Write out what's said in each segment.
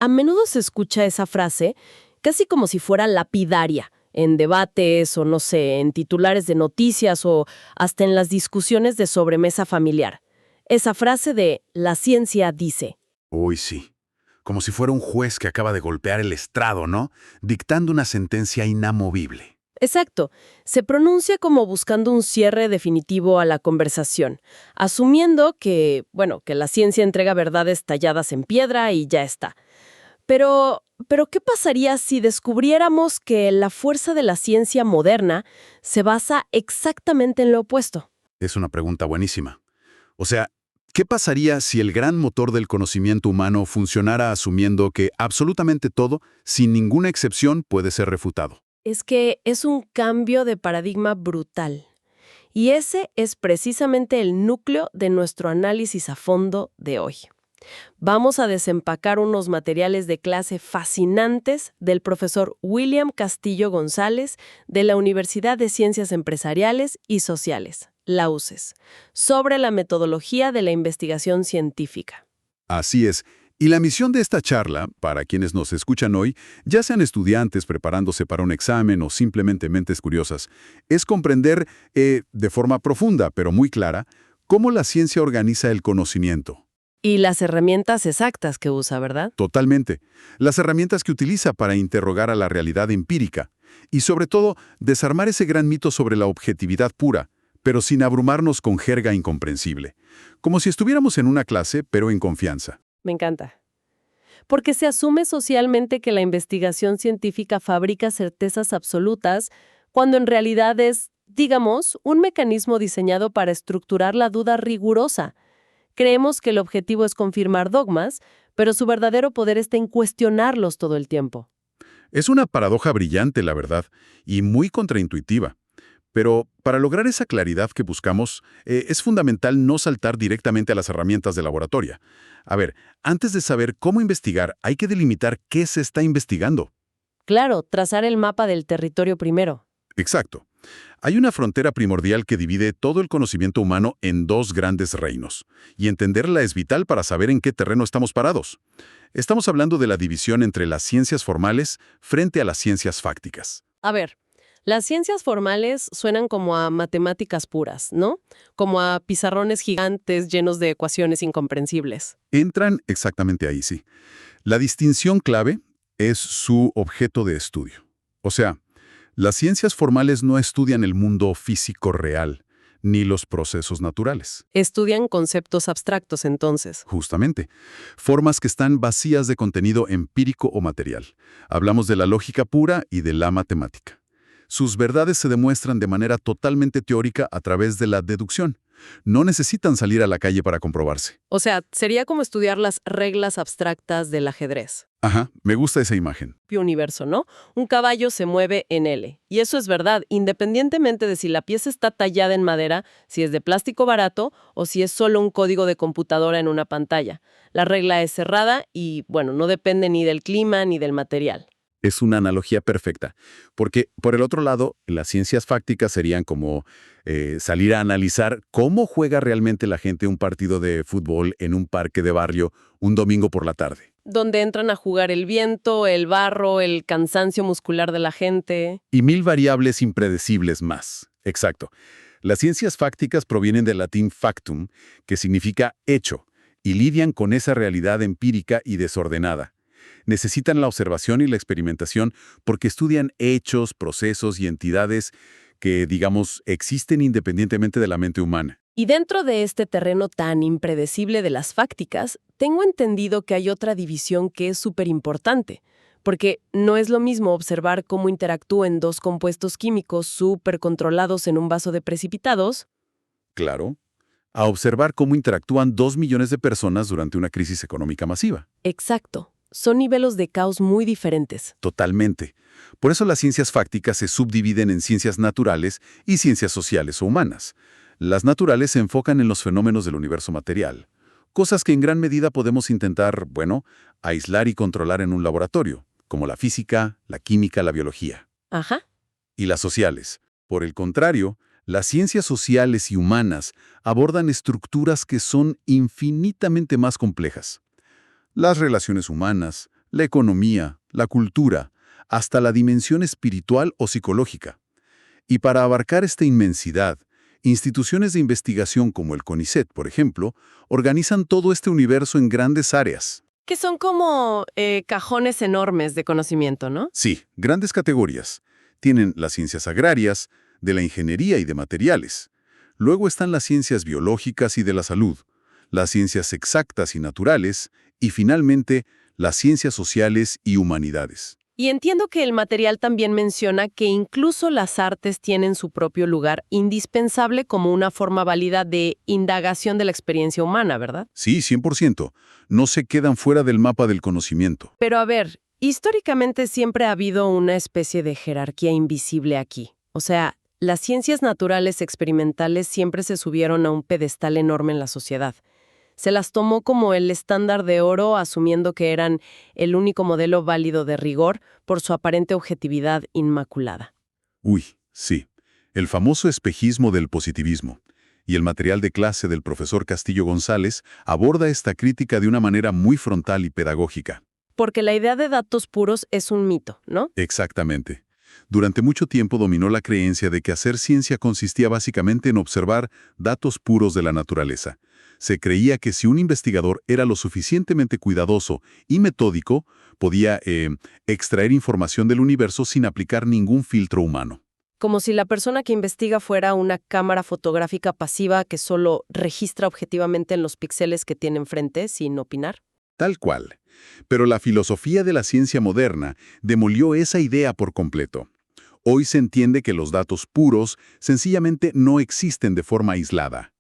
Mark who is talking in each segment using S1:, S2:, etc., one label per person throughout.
S1: A menudo se escucha esa frase casi como si fuera lapidaria, en debates o no sé, en titulares de noticias o hasta en las discusiones de sobremesa familiar. Esa frase de "la ciencia dice".
S2: Uy, sí. Como si fuera un juez que acaba de golpear el estrado, ¿no? Dictando una sentencia inamovible.
S1: Exacto, se pronuncia como buscando un cierre definitivo a la conversación, asumiendo que, bueno, que la ciencia entrega verdades talladas en piedra y ya está. Pero, ¿qué pasaría si descubriéramos que la fuerza de la ciencia moderna se basa exactamente en lo opuesto?
S2: Es una pregunta buenísima. O sea, ¿qué pasaría si el gran motor del conocimiento humano funcionara asumiendo que absolutamente todo, sin ninguna excepción, puede ser refutado?
S1: Es que es un cambio de paradigma brutal. Y ese es precisamente el núcleo de nuestro análisis a fondo de hoy. Vamos a desempacar unos materiales de clase fascinantes del profesor William Castillo González de la Universidad de Ciencias Empresariales y Sociales, la UCES, sobre la metodología de la investigación científica.
S2: Así es. Y la misión de esta charla, para quienes nos escuchan hoy, ya sean estudiantes preparándose para un examen o simplemente mentes curiosas, es comprender, de forma profunda pero muy clara, cómo la ciencia organiza el conocimiento.
S1: Y las herramientas exactas que usa, ¿verdad?
S2: Totalmente. Las herramientas que utiliza para interrogar a la realidad empírica. Y sobre todo, desarmar ese gran mito sobre la objetividad pura, pero sin abrumarnos con jerga incomprensible. Como si estuviéramos en una clase, pero en confianza.
S1: Me encanta. Porque se asume socialmente que la investigación científica fabrica certezas absolutas, cuando en realidad es, digamos, un mecanismo diseñado para estructurar la duda rigurosa. Creemos que el objetivo es confirmar dogmas, pero su verdadero poder está en cuestionarlos todo el tiempo.
S2: Es una paradoja brillante, la verdad, y muy contraintuitiva. Pero para lograr esa claridad que buscamos, es fundamental no saltar directamente a las herramientas de laboratorio. A ver, antes de saber cómo investigar, hay que delimitar qué se está investigando.
S1: Claro, trazar el mapa del territorio primero.
S2: Exacto. Hay una frontera primordial que divide todo el conocimiento humano en dos grandes reinos, y entenderla es vital para saber en qué terreno estamos parados. Estamos hablando de la división entre las ciencias formales frente a las ciencias fácticas.
S1: A ver, las ciencias formales suenan como a matemáticas puras, ¿no? Como a pizarrones gigantes llenos de ecuaciones incomprensibles.
S2: Entran exactamente ahí, sí. La distinción clave es su objeto de estudio. O sea, las ciencias formales no estudian el mundo físico real, ni los procesos naturales.
S1: Estudian conceptos abstractos entonces.
S2: Justamente, formas que están vacías de contenido empírico o material. Hablamos de la lógica pura y de la matemática. Sus verdades se demuestran de manera totalmente teórica a través de la deducción. No necesitan salir a la calle para comprobarse.
S1: O sea, sería como estudiar las reglas abstractas del ajedrez.
S2: Ajá, me gusta esa imagen.
S1: Universo, ¿no? Un caballo se mueve en L. Y eso es verdad, independientemente de si la pieza está tallada en madera, si es de plástico barato o si es solo un código de computadora en una pantalla. La regla es cerrada y, bueno, no depende ni del clima ni del material.
S2: Es una analogía perfecta, porque por el otro lado, las ciencias fácticas serían como salir a analizar cómo juega realmente la gente un partido de fútbol en un parque de barrio un domingo por la tarde.
S1: Donde entran a jugar el viento, el barro, el cansancio muscular de la gente.
S2: Y mil variables impredecibles más. Exacto. Las ciencias fácticas provienen del latín factum, que significa hecho, y lidian con esa realidad empírica y desordenada. Necesitan la observación y la experimentación porque estudian hechos, procesos y entidades que, digamos, existen independientemente de la mente humana.
S1: Y dentro de este terreno tan impredecible de las fácticas, tengo entendido que hay otra división que es súper importante, porque no es lo mismo observar cómo interactúan dos compuestos químicos súper controlados en un vaso de precipitados.
S2: Claro, a observar cómo interactúan 2 millones de personas durante una crisis económica masiva.
S1: Exacto. Son niveles de caos muy diferentes.
S2: Totalmente. Por eso las ciencias fácticas se subdividen en ciencias naturales y ciencias sociales o humanas. Las naturales se enfocan en los fenómenos del universo material, cosas que en gran medida podemos intentar, bueno, aislar y controlar en un laboratorio, como la física, la química, la biología.
S1: Ajá.
S2: Y las sociales. Por el contrario, las ciencias sociales y humanas abordan estructuras que son infinitamente más complejas. Las relaciones humanas, la economía, la cultura, hasta la dimensión espiritual o psicológica. Y para abarcar esta inmensidad, instituciones de investigación como el CONICET, por ejemplo, organizan todo este universo en grandes áreas.
S1: Que son como cajones enormes de conocimiento, ¿no?
S2: Sí, grandes categorías. Tienen las ciencias agrarias, de la ingeniería y de materiales. Luego están las ciencias biológicas y de la salud, las ciencias exactas y naturales, y finalmente, las ciencias sociales y humanidades.
S1: Y entiendo que el material también menciona que incluso las artes tienen su propio lugar indispensable como una forma válida de indagación de la experiencia humana, ¿verdad?
S2: Sí, 100%. No se quedan fuera del mapa del conocimiento.
S1: Pero a ver, históricamente siempre ha habido una especie de jerarquía invisible aquí. O sea, las ciencias naturales experimentales siempre se subieron a un pedestal enorme en la sociedad. Se las tomó como el estándar de oro, asumiendo que eran el único modelo válido de rigor por su aparente objetividad inmaculada.
S2: Uy, sí. El famoso espejismo del positivismo. Y el material de clase del profesor Castillo González aborda esta crítica de una manera muy frontal y pedagógica.
S1: Porque la idea de datos puros es un mito, ¿no?
S2: Exactamente. Durante mucho tiempo dominó la creencia de que hacer ciencia consistía básicamente en observar datos puros de la naturaleza. Se creía que si un investigador era lo suficientemente cuidadoso y metódico, podía extraer información del universo sin aplicar ningún filtro humano.
S1: Como si la persona que investiga fuera una cámara fotográfica pasiva que solo registra objetivamente en los píxeles que tiene enfrente sin opinar.
S2: Tal cual. Pero la filosofía de la ciencia moderna demolió esa idea por completo. Hoy se entiende que los datos puros sencillamente no existen de forma aislada.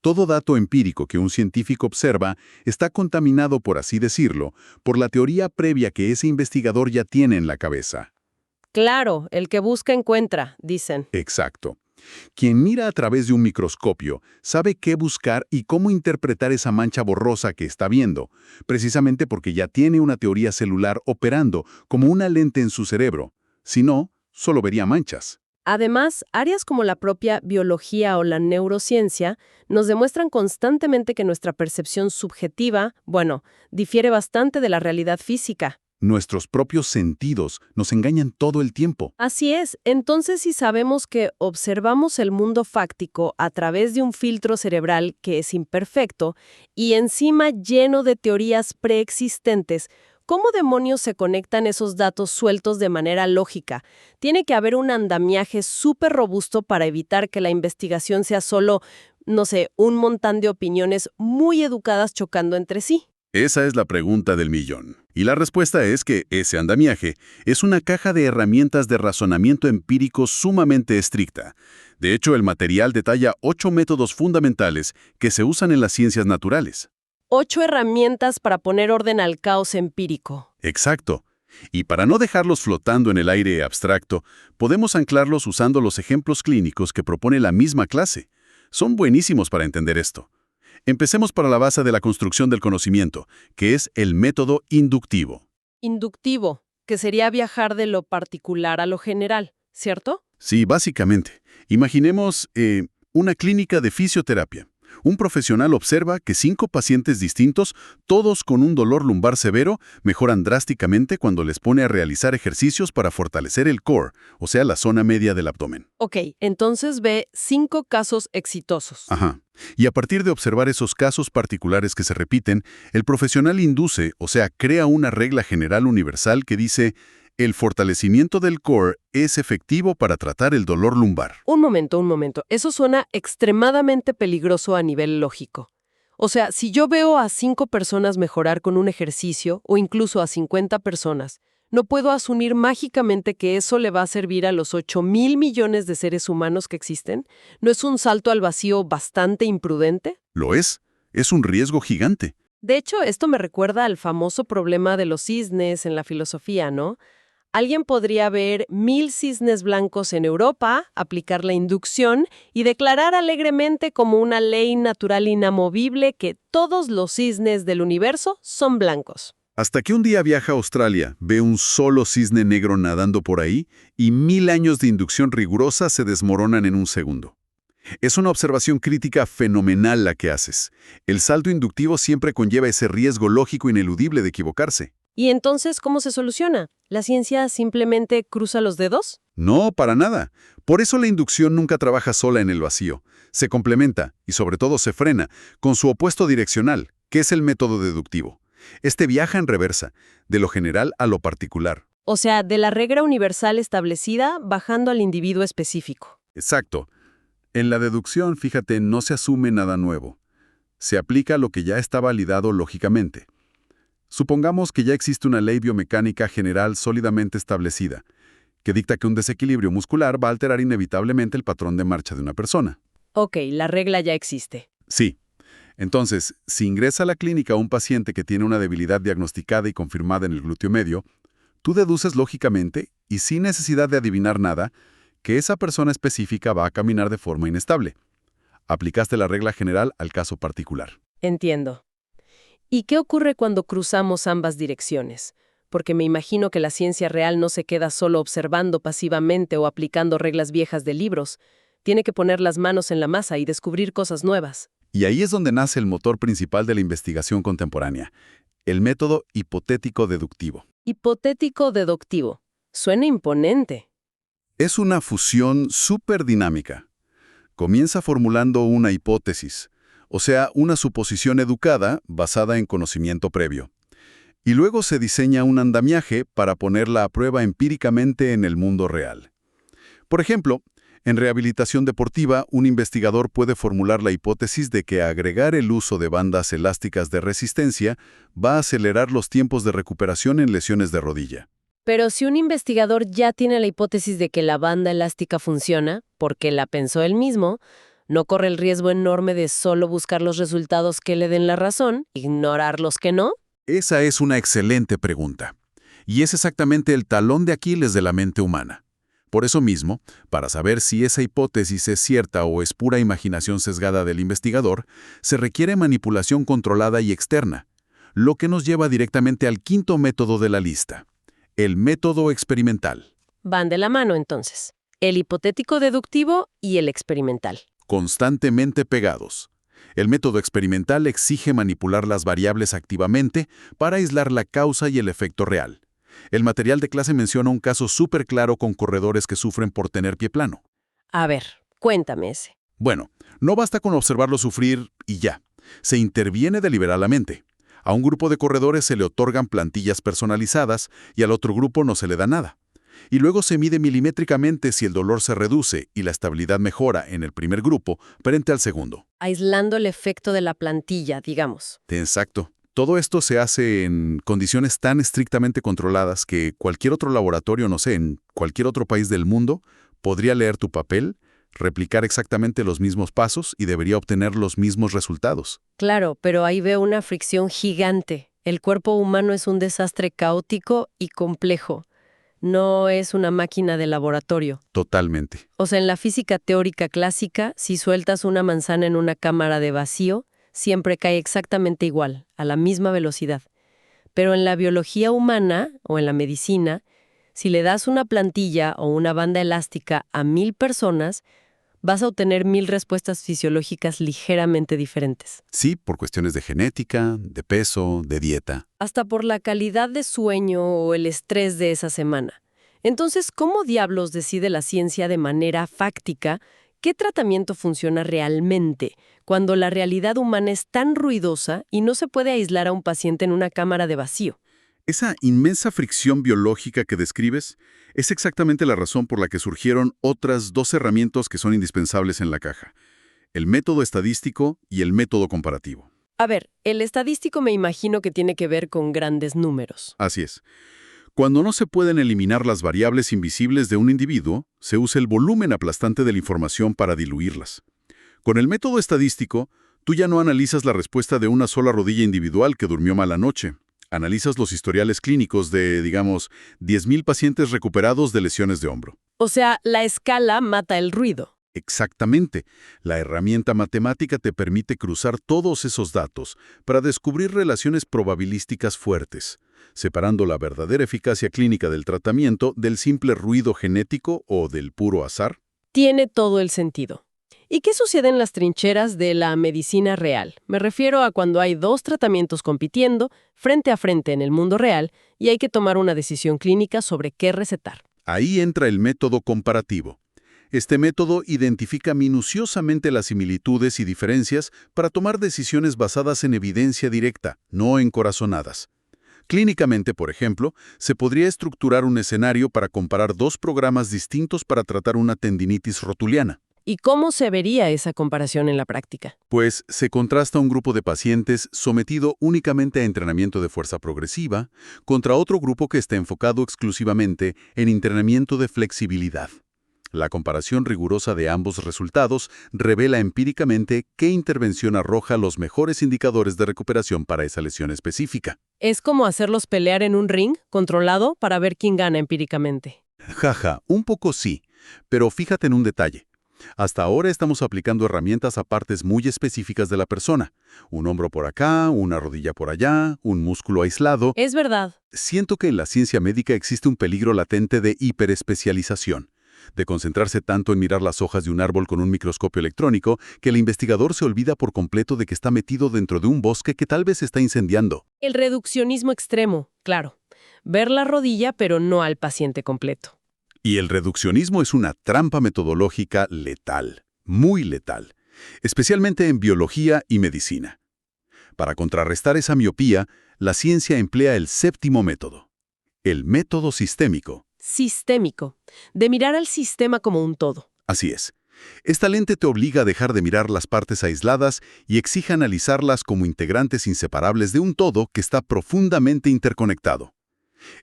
S2: Todo dato empírico que un científico observa está contaminado, por así decirlo, por la teoría previa que ese investigador ya tiene en la cabeza.
S1: Claro, el que busca encuentra, dicen.
S2: Exacto. Quien mira a través de un microscopio sabe qué buscar y cómo interpretar esa mancha borrosa que está viendo, precisamente porque ya tiene una teoría celular operando como una lente en su cerebro. Si no, solo vería manchas.
S1: Además, áreas como la propia biología o la neurociencia nos demuestran constantemente que nuestra percepción subjetiva, difiere bastante de la realidad física.
S2: Nuestros propios sentidos nos engañan todo el tiempo.
S1: Así es, entonces si sabemos que observamos el mundo fáctico a través de un filtro cerebral que es imperfecto y encima lleno de teorías preexistentes, ¿cómo demonios se conectan esos datos sueltos de manera lógica? Tiene que haber un andamiaje súper robusto para evitar que la investigación sea solo, un montón de opiniones muy educadas chocando entre sí.
S2: Esa es la pregunta del millón. Y la respuesta es que ese andamiaje es una caja de herramientas de razonamiento empírico sumamente estricta. De hecho, el material detalla 8 métodos fundamentales que se usan en las ciencias naturales.
S1: 8 herramientas para poner orden al caos empírico.
S2: Exacto. Y para no dejarlos flotando en el aire abstracto, podemos anclarlos usando los ejemplos clínicos que propone la misma clase. Son buenísimos para entender esto. Empecemos para la base de la construcción del conocimiento, que es el método inductivo.
S1: Inductivo, que sería viajar de lo particular a lo general, ¿cierto?
S2: Sí, básicamente. Imaginemos una clínica de fisioterapia. Un profesional observa que 5 pacientes distintos, todos con un dolor lumbar severo, mejoran drásticamente cuando les pone a realizar ejercicios para fortalecer el core, o sea, la zona media del abdomen.
S1: Ok, entonces ve 5 casos exitosos.
S2: Ajá. Y a partir de observar esos casos particulares que se repiten, el profesional induce, o sea, crea una regla general universal que dice: el fortalecimiento del core es efectivo para tratar el dolor lumbar.
S1: Un momento. Eso suena extremadamente peligroso a nivel lógico. O sea, si yo veo a 5 personas mejorar con un ejercicio, o incluso a 50 personas, no puedo asumir mágicamente que eso le va a servir a los 8,000 millones de seres humanos que existen. ¿No es un salto al vacío bastante imprudente?
S2: Lo es. Es un riesgo gigante.
S1: De hecho, esto me recuerda al famoso problema de los cisnes en la filosofía, ¿no? Alguien podría ver 1000 cisnes blancos en Europa, aplicar la inducción y declarar alegremente como una ley natural inamovible que todos los cisnes del universo son blancos.
S2: Hasta que un día viaja a Australia, ve un solo cisne negro nadando por ahí y 1000 años de inducción rigurosa se desmoronan en un segundo. Es una observación crítica fenomenal la que haces. El salto inductivo siempre conlleva ese riesgo lógico ineludible de equivocarse.
S1: ¿Y entonces cómo se soluciona? ¿La ciencia simplemente cruza los dedos?
S2: No, para nada. Por eso la inducción nunca trabaja sola en el vacío. Se complementa, y sobre todo se frena, con su opuesto direccional, que es el método deductivo. Este viaja en reversa, de lo general a lo particular.
S1: O sea, de la regla universal establecida bajando al individuo específico.
S2: Exacto. En la deducción, fíjate, no se asume nada nuevo. Se aplica lo que ya está validado lógicamente. Supongamos que ya existe una ley biomecánica general sólidamente establecida, que dicta que un desequilibrio muscular va a alterar inevitablemente el patrón de marcha de una persona.
S1: Ok, la regla ya existe.
S2: Sí. Entonces, si ingresa a la clínica un paciente que tiene una debilidad diagnosticada y confirmada en el glúteo medio, tú deduces lógicamente, y sin necesidad de adivinar nada, que esa persona específica va a caminar de forma inestable. Aplicaste la regla general al caso particular.
S1: Entiendo. ¿Y qué ocurre cuando cruzamos ambas direcciones? Porque me imagino que la ciencia real no se queda solo observando pasivamente o aplicando reglas viejas de libros. Tiene que poner las manos en la masa y descubrir cosas nuevas.
S2: Y ahí es donde nace el motor principal de la investigación contemporánea, el método hipotético-deductivo.
S1: Hipotético-deductivo. Suena imponente.
S2: Es una fusión súper dinámica. Comienza formulando una hipótesis, o sea, una suposición educada basada en conocimiento previo. Y luego se diseña un andamiaje para ponerla a prueba empíricamente en el mundo real. Por ejemplo, en rehabilitación deportiva, un investigador puede formular la hipótesis de que agregar el uso de bandas elásticas de resistencia va a acelerar los tiempos de recuperación en lesiones de rodilla.
S1: Pero si un investigador ya tiene la hipótesis de que la banda elástica funciona, porque la pensó él mismo, ¿no corre el riesgo enorme de solo buscar los resultados que le den la razón, ignorar los que no?
S2: Esa es una excelente pregunta. Y es exactamente el talón de Aquiles de la mente humana. Por eso mismo, para saber si esa hipótesis es cierta o es pura imaginación sesgada del investigador, se requiere manipulación controlada y externa, lo que nos lleva directamente al quinto método de la lista, el método experimental.
S1: Van de la mano, entonces. El hipotético deductivo y el experimental.
S2: Constantemente pegados. El método experimental exige manipular las variables activamente para aislar la causa y el efecto real. El material de clase menciona un caso súper claro con corredores que sufren por tener pie plano.
S1: A ver, cuéntame ese.
S2: Bueno, no basta con observarlo sufrir y ya. Se interviene deliberadamente. A un grupo de corredores se le otorgan plantillas personalizadas y al otro grupo no se le da nada. Y luego se mide milimétricamente si el dolor se reduce y la estabilidad mejora en el primer grupo frente al segundo.
S1: Aislando el efecto de la plantilla, digamos.
S2: Exacto. Todo esto se hace en condiciones tan estrictamente controladas que cualquier otro laboratorio, no sé, en cualquier otro país del mundo, podría leer tu papel, replicar exactamente los mismos pasos y debería obtener los mismos resultados.
S1: Claro, pero ahí veo una fricción gigante. El cuerpo humano es un desastre caótico y complejo. No es una máquina de laboratorio.
S2: Totalmente.
S1: O sea, en la física teórica clásica, si sueltas una manzana en una cámara de vacío, siempre cae exactamente igual, a la misma velocidad. Pero en la biología humana o en la medicina, si le das una plantilla o una banda elástica a 1000 personas, vas a obtener 1000 respuestas fisiológicas ligeramente diferentes.
S2: Sí, por cuestiones de genética, de peso, de dieta.
S1: Hasta por la calidad de sueño o el estrés de esa semana. Entonces, ¿cómo diablos decide la ciencia de manera fáctica qué tratamiento funciona realmente cuando la realidad humana es tan ruidosa y no se puede aislar a un paciente en una cámara de vacío?
S2: Esa inmensa fricción biológica que describes es exactamente la razón por la que surgieron otras dos herramientas que son indispensables en la caja: el método estadístico y el método comparativo.
S1: A ver, el estadístico me imagino que tiene que ver con grandes números.
S2: Así es. Cuando no se pueden eliminar las variables invisibles de un individuo, se usa el volumen aplastante de la información para diluirlas. Con el método estadístico, tú ya no analizas la respuesta de una sola rodilla individual que durmió mal anoche. Analizas los historiales clínicos de, digamos, 10.000 pacientes recuperados de lesiones de hombro.
S1: O sea, la escala mata el ruido.
S2: Exactamente. La herramienta matemática te permite cruzar todos esos datos para descubrir relaciones probabilísticas fuertes, separando la verdadera eficacia clínica del tratamiento del simple ruido genético o del puro azar.
S1: Tiene todo el sentido. ¿Y qué sucede en las trincheras de la medicina real? Me refiero a cuando hay dos tratamientos compitiendo frente a frente en el mundo real y hay que tomar una decisión clínica sobre qué recetar.
S2: Ahí entra el método comparativo. Este método identifica minuciosamente las similitudes y diferencias para tomar decisiones basadas en evidencia directa, no en corazonadas. Clínicamente, por ejemplo, se podría estructurar un escenario para comparar dos programas distintos para tratar una tendinitis rotuliana.
S1: ¿Y cómo se vería esa comparación en la práctica?
S2: Pues se contrasta un grupo de pacientes sometido únicamente a entrenamiento de fuerza progresiva contra otro grupo que está enfocado exclusivamente en entrenamiento de flexibilidad. La comparación rigurosa de ambos resultados revela empíricamente qué intervención arroja los mejores indicadores de recuperación para esa lesión específica.
S1: Es como hacerlos pelear en un ring controlado para ver quién gana empíricamente.
S2: Jaja, un poco sí, pero fíjate en un detalle. Hasta ahora estamos aplicando herramientas a partes muy específicas de la persona. Un hombro por acá, una rodilla por allá, un músculo aislado.
S1: Es verdad.
S2: Siento que en la ciencia médica existe un peligro latente de hiperespecialización, de concentrarse tanto en mirar las hojas de un árbol con un microscopio electrónico que el investigador se olvida por completo de que está metido dentro de un bosque que tal vez se está incendiando.
S1: El reduccionismo extremo, claro. Ver la rodilla pero no al paciente completo.
S2: Y el reduccionismo es una trampa metodológica letal, muy letal, especialmente en biología y medicina. Para contrarrestar esa miopía, la ciencia emplea el séptimo método, el método sistémico.
S1: Sistémico, de mirar al sistema como un todo.
S2: Así es. Esta lente te obliga a dejar de mirar las partes aisladas y exige analizarlas como integrantes inseparables de un todo que está profundamente interconectado.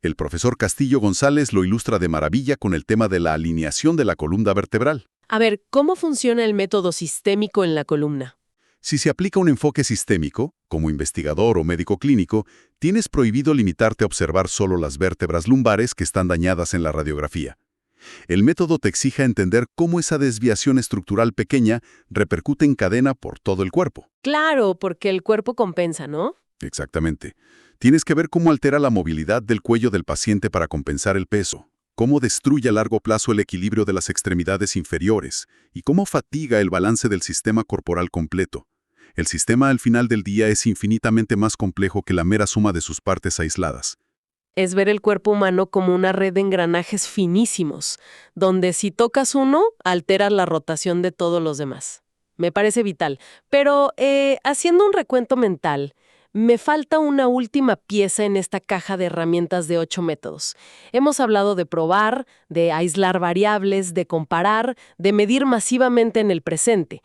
S2: El profesor Castillo González lo ilustra de maravilla con el tema de la alineación de la columna vertebral.
S1: A ver, ¿cómo funciona el método sistémico en la columna?
S2: Si se aplica un enfoque sistémico, como investigador o médico clínico, tienes prohibido limitarte a observar solo las vértebras lumbares que están dañadas en la radiografía. El método te exige entender cómo esa desviación estructural pequeña repercute en cadena por todo el cuerpo.
S1: Claro, porque el cuerpo compensa, ¿no?
S2: Exactamente. Tienes que ver cómo altera la movilidad del cuello del paciente para compensar el peso, cómo destruye a largo plazo el equilibrio de las extremidades inferiores y cómo fatiga el balance del sistema corporal completo. El sistema al final del día es infinitamente más complejo que la mera suma de sus partes aisladas.
S1: Es ver el cuerpo humano como una red de engranajes finísimos, donde si tocas uno, alteras la rotación de todos los demás. Me parece vital. Pero, haciendo un recuento mental, me falta una última pieza en esta caja de herramientas de 8 métodos. Hemos hablado de probar, de aislar variables, de comparar, de medir masivamente en el presente.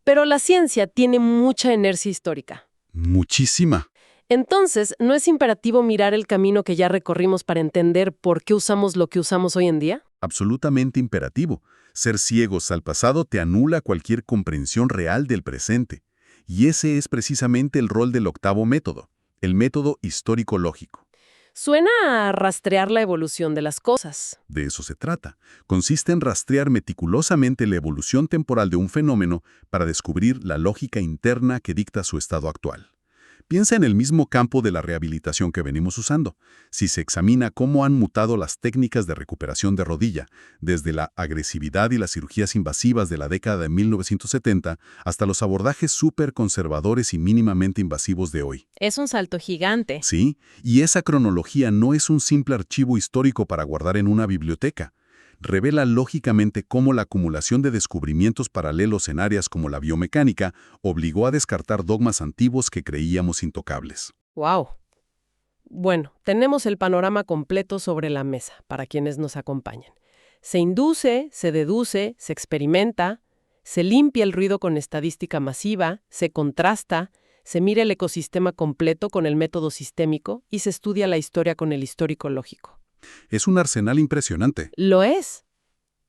S1: Pero la ciencia tiene mucha inercia histórica.
S2: Muchísima.
S1: Entonces, ¿no es imperativo mirar el camino que ya recorrimos para entender por qué usamos lo que usamos hoy en día?
S2: Absolutamente imperativo. Ser ciegos al pasado te anula cualquier comprensión real del presente. Y ese es precisamente el rol del octavo método, el método histórico-lógico.
S1: Suena a rastrear la evolución de las cosas.
S2: De eso se trata. Consiste en rastrear meticulosamente la evolución temporal de un fenómeno para descubrir la lógica interna que dicta su estado actual. Piensa en el mismo campo de la rehabilitación que venimos usando. Si se examina cómo han mutado las técnicas de recuperación de rodilla, desde la agresividad y las cirugías invasivas de la década de 1970 hasta los abordajes súper conservadores y mínimamente invasivos de hoy.
S1: Es un salto gigante.
S2: Sí, y esa cronología no es un simple archivo histórico para guardar en una biblioteca. Revela lógicamente cómo la acumulación de descubrimientos paralelos en áreas como la biomecánica obligó a descartar dogmas antiguos que creíamos intocables.
S1: ¡Wow! Bueno, tenemos el panorama completo sobre la mesa para quienes nos acompañan. Se induce, se deduce, se experimenta, se limpia el ruido con estadística masiva, se contrasta, se mira el ecosistema completo con el método sistémico y se estudia la historia con el histórico lógico.
S2: Es un arsenal impresionante.
S1: Lo es.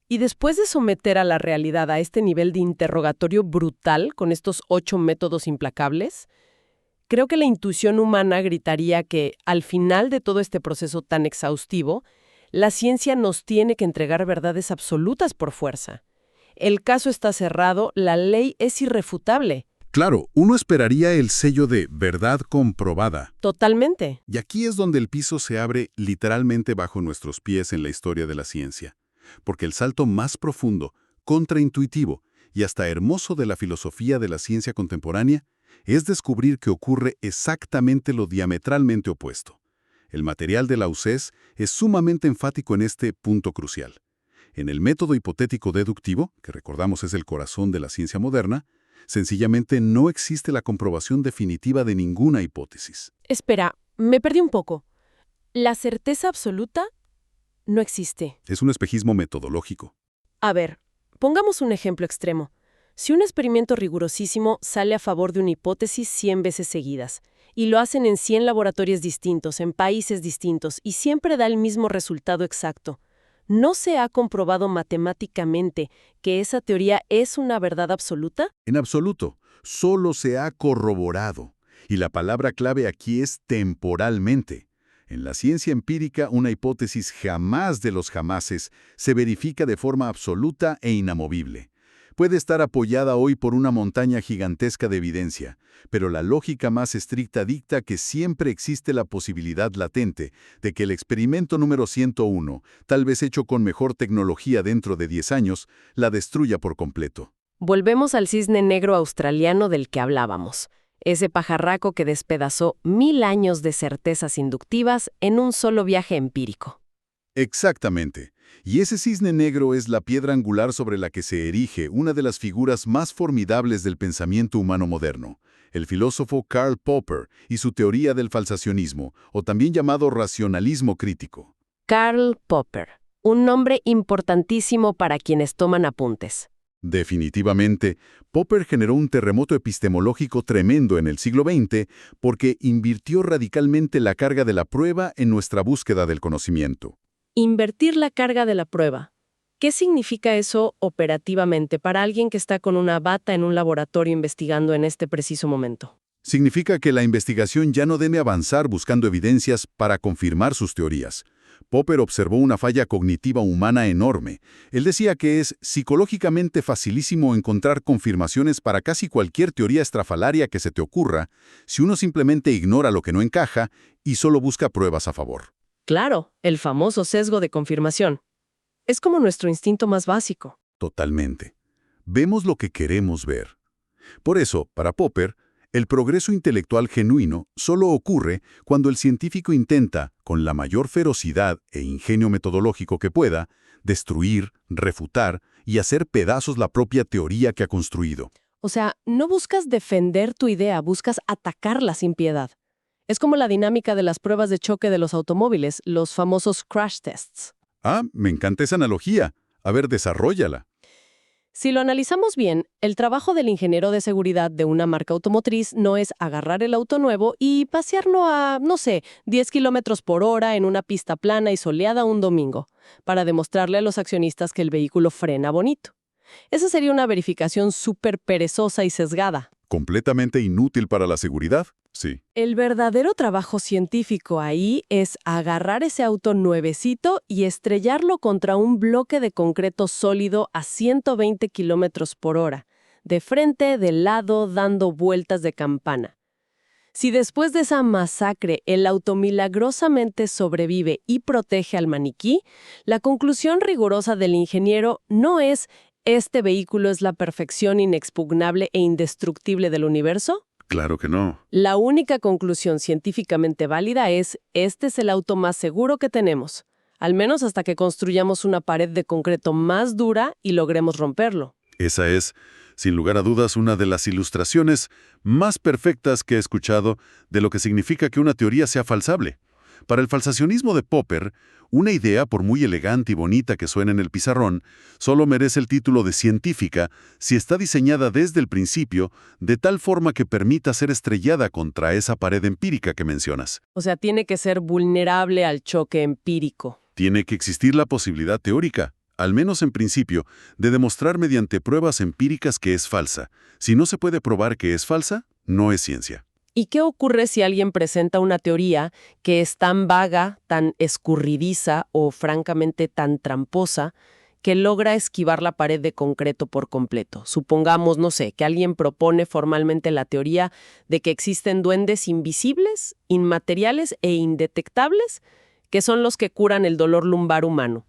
S1: Y después de someter a la realidad a este nivel de interrogatorio brutal con estos 8 métodos implacables, creo que la intuición humana gritaría que, al final de todo este proceso tan exhaustivo, la ciencia nos tiene que entregar verdades absolutas por fuerza. El caso está cerrado, la ley es irrefutable.
S2: Claro, uno esperaría el sello de verdad comprobada.
S1: Totalmente.
S2: Y aquí es donde el piso se abre literalmente bajo nuestros pies en la historia de la ciencia. Porque el salto más profundo, contraintuitivo y hasta hermoso de la filosofía de la ciencia contemporánea es descubrir que ocurre exactamente lo diametralmente opuesto. El material de Lausés es sumamente enfático en este punto crucial. En el método hipotético deductivo, que recordamos es el corazón de la ciencia moderna, sencillamente no existe la comprobación definitiva de ninguna hipótesis.
S1: Espera, me perdí un poco. ¿La certeza absoluta no existe?
S2: Es un espejismo metodológico.
S1: A ver, pongamos un ejemplo extremo. Si un experimento rigurosísimo sale a favor de una hipótesis 100 veces seguidas, y lo hacen en 100 laboratorios distintos, en países distintos, y siempre da el mismo resultado exacto, ¿no se ha comprobado matemáticamente que esa teoría es una verdad absoluta?
S2: En absoluto, solo se ha corroborado. Y la palabra clave aquí es temporalmente. En la ciencia empírica, una hipótesis jamás de los jamases se verifica de forma absoluta e inamovible. Puede estar apoyada hoy por una montaña gigantesca de evidencia, pero la lógica más estricta dicta que siempre existe la posibilidad latente de que el experimento número 101, tal vez hecho con mejor tecnología dentro de 10 años, la destruya por completo.
S1: Volvemos al cisne negro australiano del que hablábamos. Ese pajarraco que despedazó 1000 años de certezas inductivas en un solo viaje empírico.
S2: Exactamente. Y ese cisne negro es la piedra angular sobre la que se erige una de las figuras más formidables del pensamiento humano moderno, el filósofo Karl Popper y su teoría del falsacionismo, o también llamado racionalismo crítico.
S1: Karl Popper, un nombre importantísimo para quienes toman apuntes.
S2: Definitivamente, Popper generó un terremoto epistemológico tremendo en el siglo XX porque invirtió radicalmente la carga de la prueba en nuestra búsqueda del conocimiento.
S1: Invertir la carga de la prueba. ¿Qué significa eso operativamente para alguien que está con una bata en un laboratorio investigando en este preciso momento?
S2: Significa que la investigación ya no debe avanzar buscando evidencias para confirmar sus teorías. Popper observó una falla cognitiva humana enorme. Él decía que es psicológicamente facilísimo encontrar confirmaciones para casi cualquier teoría estrafalaria que se te ocurra si uno simplemente ignora lo que no encaja y solo busca pruebas a favor.
S1: Claro, el famoso sesgo de confirmación. Es como nuestro instinto más básico.
S2: Totalmente. Vemos lo que queremos ver. Por eso, para Popper, el progreso intelectual genuino solo ocurre cuando el científico intenta, con la mayor ferocidad e ingenio metodológico que pueda, destruir, refutar y hacer pedazos la propia teoría que ha construido.
S1: O sea, no buscas defender tu idea, buscas atacarla sin piedad. Es como la dinámica de las pruebas de choque de los automóviles, los famosos crash tests.
S2: Ah, me encanta esa analogía. A ver, desarróllala.
S1: Si lo analizamos bien, el trabajo del ingeniero de seguridad de una marca automotriz no es agarrar el auto nuevo y pasearlo a, no sé, 10 kilómetros por hora en una pista plana y soleada un domingo, para demostrarle a los accionistas que el vehículo frena bonito. Esa sería una verificación súper perezosa y sesgada.
S2: ¿Completamente inútil para la seguridad? Sí.
S1: El verdadero trabajo científico ahí es agarrar ese auto nuevecito y estrellarlo contra un bloque de concreto sólido a 120 kilómetros por hora, de frente, de lado, dando vueltas de campana. Si después de esa masacre el auto milagrosamente sobrevive y protege al maniquí, la conclusión rigurosa del ingeniero no es «este vehículo es la perfección inexpugnable e indestructible del universo».
S2: Claro que no.
S1: La única conclusión científicamente válida es «este es el auto más seguro que tenemos», al menos hasta que construyamos una pared de concreto más dura y logremos romperlo.
S2: Esa es, sin lugar a dudas, una de las ilustraciones más perfectas que he escuchado de lo que significa que una teoría sea falsable. Para el falsacionismo de Popper, una idea, por muy elegante y bonita que suene en el pizarrón, solo merece el título de científica si está diseñada desde el principio de tal forma que permita ser estrellada contra esa pared empírica que mencionas.
S1: O sea, tiene que ser vulnerable al choque empírico.
S2: Tiene que existir la posibilidad teórica, al menos en principio, de demostrar mediante pruebas empíricas que es falsa. Si no se puede probar que es falsa, no es ciencia.
S1: ¿Y qué ocurre si alguien presenta una teoría que es tan vaga, tan escurridiza o francamente tan tramposa que logra esquivar la pared de concreto por completo? Supongamos, no sé, que alguien propone formalmente la teoría de que existen duendes invisibles, inmateriales e indetectables, que son los que curan el dolor lumbar humano.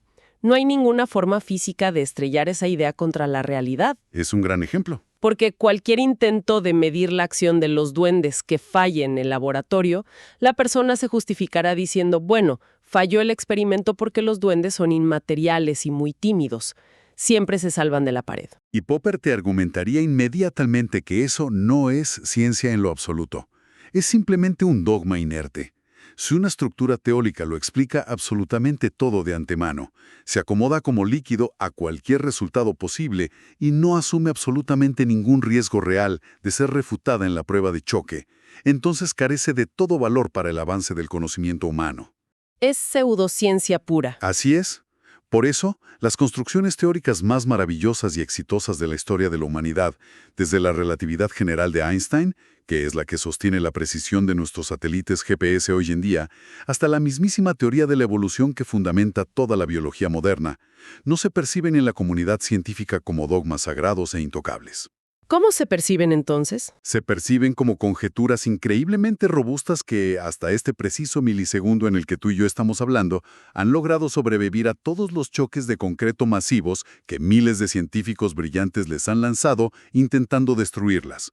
S1: No hay ninguna forma física de estrellar esa idea contra la realidad,
S2: Es un gran ejemplo.
S1: porque cualquier intento de medir la acción de los duendes que falle en el laboratorio, la persona se justificará diciendo, bueno, falló el experimento porque los duendes son inmateriales y muy tímidos. Siempre se salvan de la pared.
S2: Y Popper te argumentaría inmediatamente que eso no es ciencia en lo absoluto. Es simplemente un dogma inerte. Si una estructura teórica lo explica absolutamente todo de antemano, se acomoda como líquido a cualquier resultado posible y no asume absolutamente ningún riesgo real de ser refutada en la prueba de choque, entonces carece de todo valor para el avance del conocimiento humano.
S1: Es pseudociencia pura.
S2: Así es. Por eso, las construcciones teóricas más maravillosas y exitosas de la historia de la humanidad, desde la relatividad general de Einstein, que es la que sostiene la precisión de nuestros satélites GPS hoy en día, hasta la mismísima teoría de la evolución que fundamenta toda la biología moderna, no se perciben en la comunidad científica como dogmas sagrados e intocables.
S1: ¿Cómo se perciben entonces?
S2: Se perciben como conjeturas increíblemente robustas que, hasta este preciso milisegundo en el que tú y yo estamos hablando, han logrado sobrevivir a todos los choques de concreto masivos que miles de científicos brillantes les han lanzado intentando destruirlas.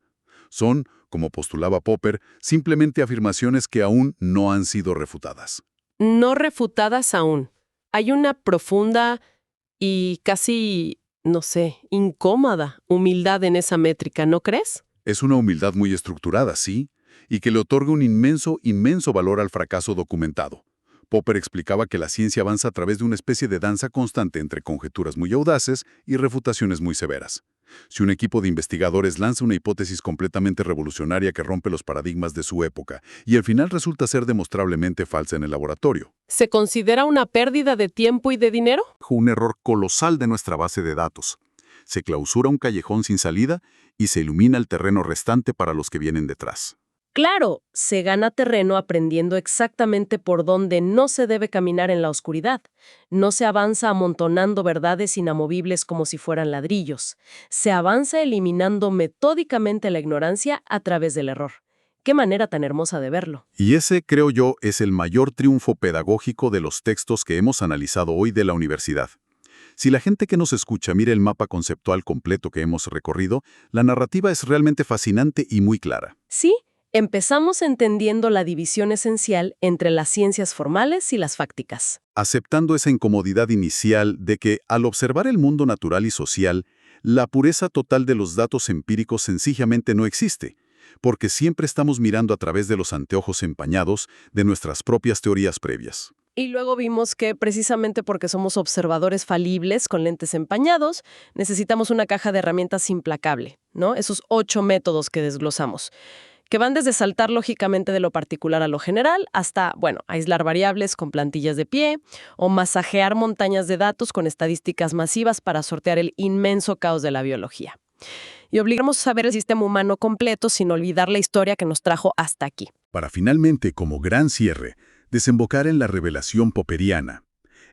S2: Son, como postulaba Popper, simplemente afirmaciones que aún no han sido refutadas.
S1: No refutadas aún. Hay una profunda y casi, no sé, incómoda humildad en esa métrica, ¿no crees?
S2: Es una humildad muy estructurada, sí, y que le otorga un inmenso, inmenso valor al fracaso documentado. Popper explicaba que la ciencia avanza a través de una especie de danza constante entre conjeturas muy audaces y refutaciones muy severas. Si un equipo de investigadores lanza una hipótesis completamente revolucionaria que rompe los paradigmas de su época y al final resulta ser demostrablemente falsa en el laboratorio,
S1: ¿Se considera una pérdida de tiempo y de dinero?
S2: un error colosal de nuestra base de datos. Se clausura un callejón sin salida y se ilumina el terreno restante para los que vienen detrás.
S1: Claro, se gana terreno aprendiendo exactamente por dónde no se debe caminar en la oscuridad. No se avanza amontonando verdades inamovibles como si fueran ladrillos. Se avanza eliminando metódicamente la ignorancia a través del error. Qué manera tan hermosa de verlo.
S2: Y ese, creo yo, es el mayor triunfo pedagógico de los textos que hemos analizado hoy de la universidad. Si la gente que nos escucha mira el mapa conceptual completo que hemos recorrido, la narrativa es realmente fascinante y muy clara.
S1: Sí, empezamos entendiendo la división esencial entre las ciencias formales y las fácticas.
S2: Aceptando esa incomodidad inicial de que, al observar el mundo natural y social, la pureza total de los datos empíricos sencillamente no existe, porque siempre estamos mirando a través de los anteojos empañados de nuestras propias teorías previas.
S1: Y luego vimos que precisamente porque somos observadores falibles con lentes empañados, necesitamos una caja de herramientas implacable, ¿no? Esos 8 métodos que desglosamos, que van desde saltar lógicamente de lo particular a lo general hasta, bueno, aislar variables con plantillas de pie o masajear montañas de datos con estadísticas masivas para sortear el inmenso caos de la biología. Y obligamos a ver el sistema humano completo sin olvidar la historia que nos trajo hasta aquí.
S2: Para finalmente, como gran cierre, desembocar en la revelación popperiana.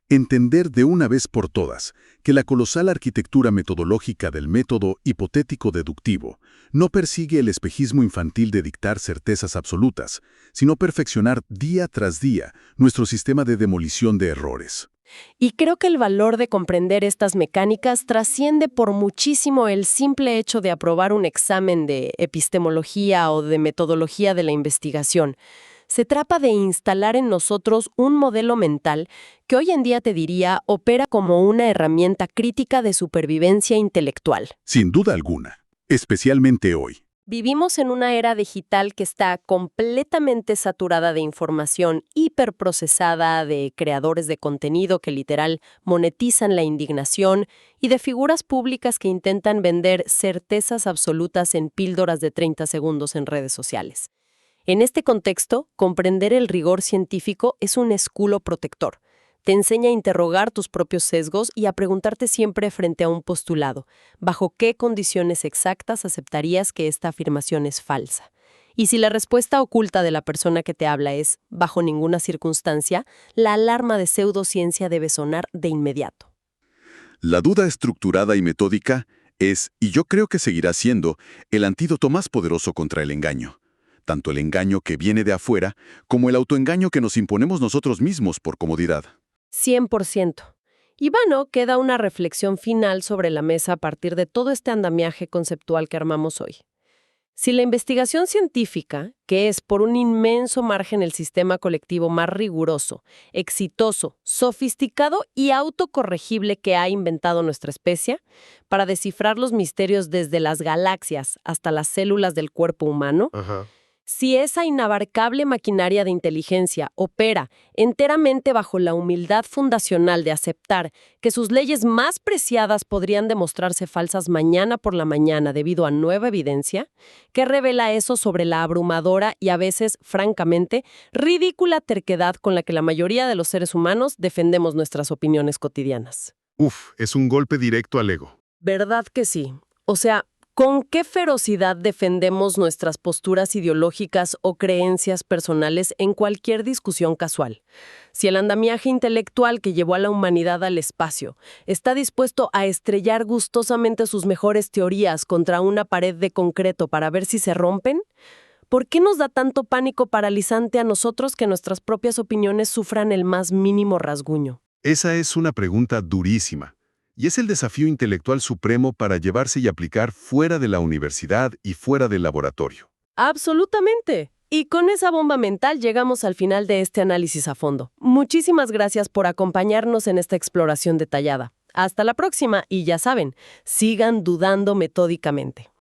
S2: Entender de una vez por todas que la colosal arquitectura metodológica del método hipotético-deductivo no persigue el espejismo infantil de dictar certezas absolutas, sino perfeccionar día tras día nuestro sistema de demolición de errores.
S1: Y creo que el valor de comprender estas mecánicas trasciende por muchísimo el simple hecho de aprobar un examen de epistemología o de metodología de la investigación. Se trata de instalar en nosotros un modelo mental que hoy en día te diría opera como una herramienta crítica de supervivencia intelectual.
S2: Sin duda alguna, especialmente hoy.
S1: Vivimos en una era digital que está completamente saturada de información hiperprocesada, de creadores de contenido que literal monetizan la indignación y de figuras públicas que intentan vender certezas absolutas en píldoras de 30 segundos en redes sociales. En este contexto, comprender el rigor científico es un escudo protector. Te enseña a interrogar tus propios sesgos y a preguntarte siempre frente a un postulado, ¿bajo qué condiciones exactas aceptarías que esta afirmación es falsa? Y si la respuesta oculta de la persona que te habla es «bajo ninguna circunstancia», la alarma de pseudociencia debe sonar de inmediato.
S2: La duda estructurada y metódica es, y yo creo que seguirá siendo, el antídoto más poderoso contra el engaño. Tanto el engaño que viene de afuera como el autoengaño que nos imponemos nosotros mismos por comodidad.
S1: 100%. Y bueno, queda una reflexión final sobre la mesa a partir de todo este andamiaje conceptual que armamos hoy. Si la investigación científica, que es por un inmenso margen el sistema colectivo más riguroso, exitoso, sofisticado y autocorregible que ha inventado nuestra especie, para descifrar los misterios desde las galaxias hasta las células del cuerpo humano,
S3: Ajá.
S1: si esa inabarcable maquinaria de inteligencia opera enteramente bajo la humildad fundacional de aceptar que sus leyes más preciadas podrían demostrarse falsas mañana por la mañana debido a nueva evidencia, ¿qué revela eso sobre la abrumadora y a veces, francamente, ridícula terquedad con la que la mayoría de los seres humanos defendemos nuestras opiniones cotidianas?
S3: Uf, es un golpe directo al ego.
S1: ¿Verdad que sí? O sea, ¿con qué ferocidad defendemos nuestras posturas ideológicas o creencias personales en cualquier discusión casual? Si el andamiaje intelectual que llevó a la humanidad al espacio está dispuesto a estrellar gustosamente sus mejores teorías contra una pared de concreto para ver si se rompen, ¿por qué nos da tanto pánico paralizante a nosotros que nuestras propias opiniones sufran el más mínimo rasguño?
S3: Esa es una pregunta durísima. Y es el desafío intelectual supremo para llevarse y aplicar fuera de la universidad y fuera del laboratorio.
S1: Absolutamente. Y con esa bomba mental llegamos al final de este análisis a fondo. Muchísimas gracias por acompañarnos en esta exploración detallada. Hasta la próxima y ya saben, sigan dudando metódicamente.